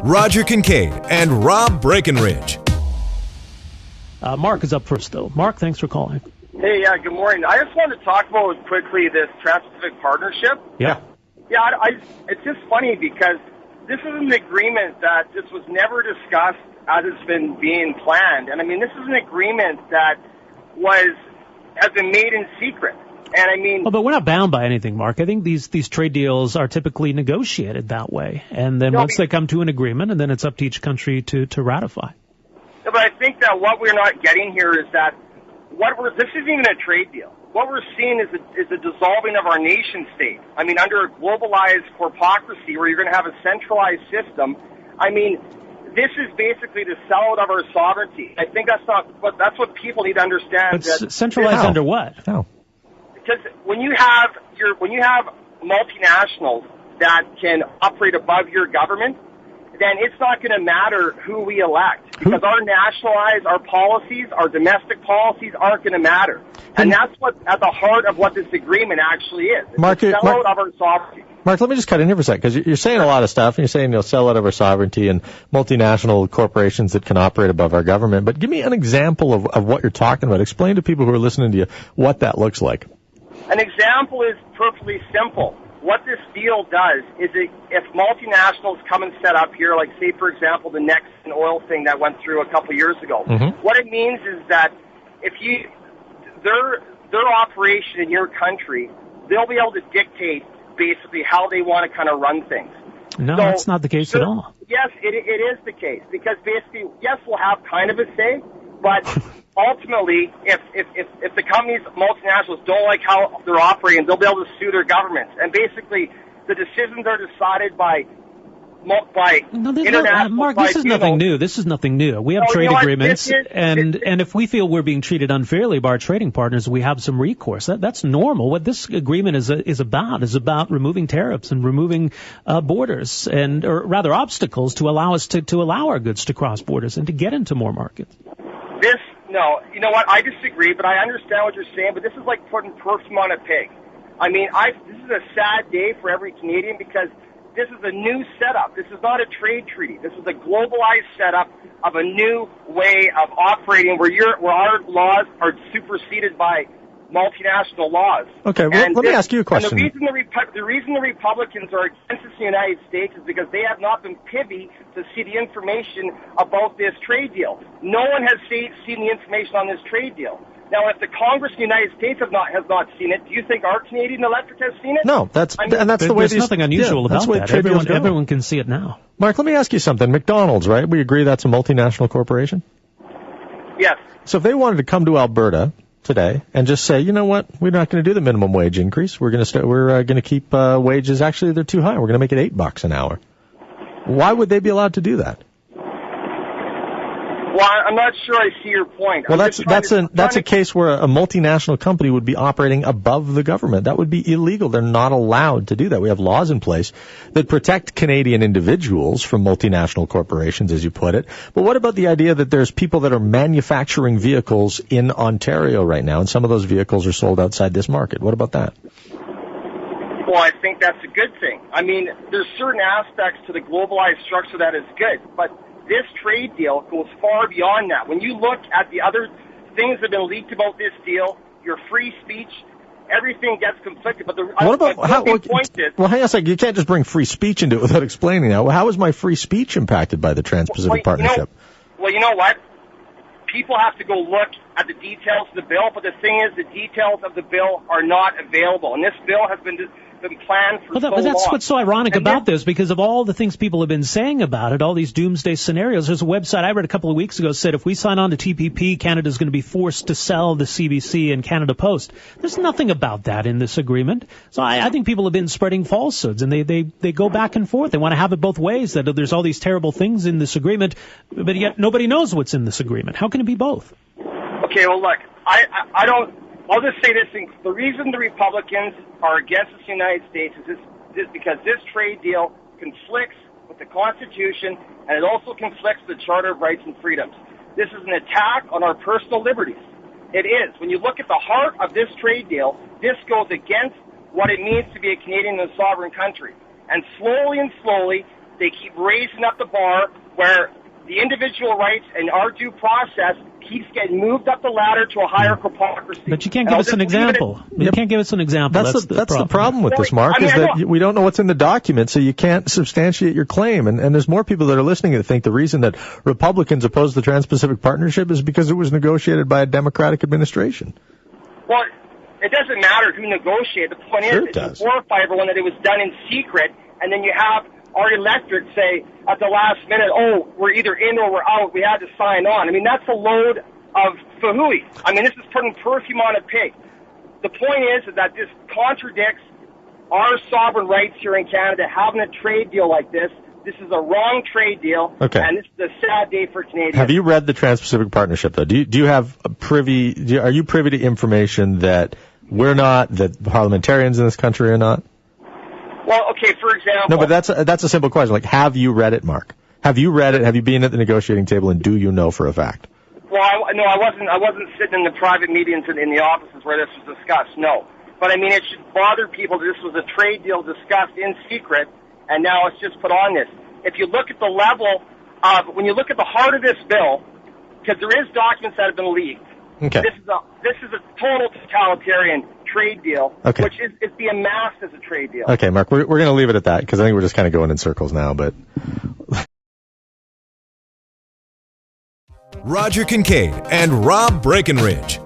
Roger Kincaid and Rob Breckenridge. Mark is up first, though. Mark, thanks for calling. Hey, good morning. I just wanted to talk about quickly this Trans-Pacific Partnership. Yeah. Yeah, it's just funny because this is an agreement that just was never discussed as it's been being planned. And, I mean, this is an agreement that has been made in secret. And, I mean... Well, but we're not bound by anything, Mark. I think these trade deals are typically negotiated that way. And then once they come to an agreement, and then it's up to each country to ratify. No, but I think that what we're not getting here is that this isn't even a trade deal. What we're seeing is a dissolving of our nation state. I mean, under a globalized corpocracy where you're going to have a centralized system, I mean, this is basically the sellout of our sovereignty. I think that's what people need to understand. But centralized under what? How? Because when you have multinationals that can operate above your government, then it's not going to matter who we elect because our policies, our domestic policies aren't going to matter. And that's what at the heart of what this agreement actually is. It's Mark, the sellout of our sovereignty. Mark, let me just cut in here for a second because you're saying a lot of stuff. And you're saying sell out of our sovereignty and multinational corporations that can operate above our government. But give me an example of what you're talking about. Explain to people who are listening to you what that looks like. An example is perfectly simple. What this deal does is if multinationals come and set up here, like say, for example, the Nexen oil thing that went through a couple years ago, what it means is that if their operation in your country, they'll be able to dictate basically how they want to kind of run things. No, that's not the case at all. Yes, it is the case because basically, yes, we'll have kind of a say, but ultimately, if the companies, multinationals, don't like how they're operating, they'll be able to sue their governments. And basically, the decisions are decided by international... Mark, this is nothing new. This is nothing new. We have trade agreements, and if we feel we're being treated unfairly by our trading partners, we have some recourse. That's normal. What this agreement is about removing tariffs and removing borders, or rather obstacles to allow us to allow our goods to cross borders and to get into more markets. No, you know what? I disagree, but I understand what you're saying. But this is like putting perfume on a pig. I mean, this is a sad day for every Canadian because this is a new setup. This is not a trade treaty. This is a globalized setup of a new way of operating where our laws are superseded by multinational laws. Okay, well, let me ask you a question. And the reason the Republicans are against this in the United States is because they have not been privy to see the information about this trade deal. No one has seen the information on this trade deal. Now, if the Congress of the United States has not seen it, do you think our Canadian electorate has seen it? No, that's the way there's nothing unusual about that. Everyone can see it now. Mark, let me ask you something. McDonald's, right? We agree that's a multinational corporation? Yes. So if they wanted to come to Alberta today and just say, you know what, we're not going to do the minimum wage increase. We're going to keep wages. Actually, they're too high. We're going to make it $8 an hour. Why would they be allowed to do that? Well, I'm not sure I see your point. Well, that's a case where a multinational company would be operating above the government. That would be illegal. They're not allowed to do that. We have laws in place that protect Canadian individuals from multinational corporations, as you put it. But what about the idea that there's people that are manufacturing vehicles in Ontario right now, and some of those vehicles are sold outside this market? What about that? Well, I think that's a good thing. I mean, there's certain aspects to the globalized structure that is good, but this trade deal goes far beyond that. When you look at the other things that have been leaked about this deal, your free speech, everything gets conflicted. But point is... Well, hang on a second. You can't just bring free speech into it without explaining that. Well, how is my free speech impacted by the Trans-Pacific Partnership? You know what? People have to go look at the details of the bill, but the thing is the details of the bill are not available. And this bill has been planned for so long. That's what's so ironic about this, because of all the things people have been saying about it, all these doomsday scenarios. There's a website I read a couple of weeks ago said if we sign on to TPP, Canada's going to be forced to sell the CBC and Canada Post. There's nothing about that in this agreement. So I think people have been spreading falsehoods, and they go back and forth. They want to have it both ways, that there's all these terrible things in this agreement, but yet nobody knows what's in this agreement. How can it be both? Okay, well, look, I don't... I'll just say this thing. The reason the Republicans are against the United States is because this trade deal conflicts with the Constitution, and it also conflicts with the Charter of Rights and Freedoms. This is an attack on our personal liberties. It is. When you look at the heart of this trade deal, this goes against what it means to be a Canadian and a sovereign country. And slowly, They keep raising up the bar where the individual rights and our due process keeps getting moved up the ladder to a higher hypocrisy. But you can't give us an example. You can't give us an example. That's the problem with this, Mark, is that we don't know what's in the document, so you can't substantiate your claim. And there's more people that are listening that think the reason that Republicans oppose the Trans-Pacific Partnership is because it was negotiated by a Democratic administration. Well, it doesn't matter who negotiated. The point is, it's horrify everyone that it was done in secret, and then you have our electorate say at the last minute, oh, we're either in or we're out. We had to sign on. I mean, that's a load of fahooey. I mean, this is putting perfume on a pig. The point is that this contradicts our sovereign rights here in Canada, having a trade deal like this. This is a wrong trade deal, and this is a sad day for Canadians. Have you read the Trans-Pacific Partnership, though? Do you have are you privy to information that we're not, that parliamentarians in this country are not? Well, okay, for example... No, but that's a simple question. Like, have you read it, Mark? Have you read it? Have you been at the negotiating table, and do you know for a fact? Well, I wasn't sitting in the private meetings in the offices where this was discussed, no. But, I mean, it should bother people that this was a trade deal discussed in secret, and now it's just put on this. If you look at the level of... When you look at the heart of this bill, because there is documents that have been leaked, okay. This is a total totalitarian trade deal, which is being amassed as a trade deal. Okay, Mark, we're going to leave it at that, because I think we're just kind of going in circles now, but... Roger Kincaid and Rob Breckenridge.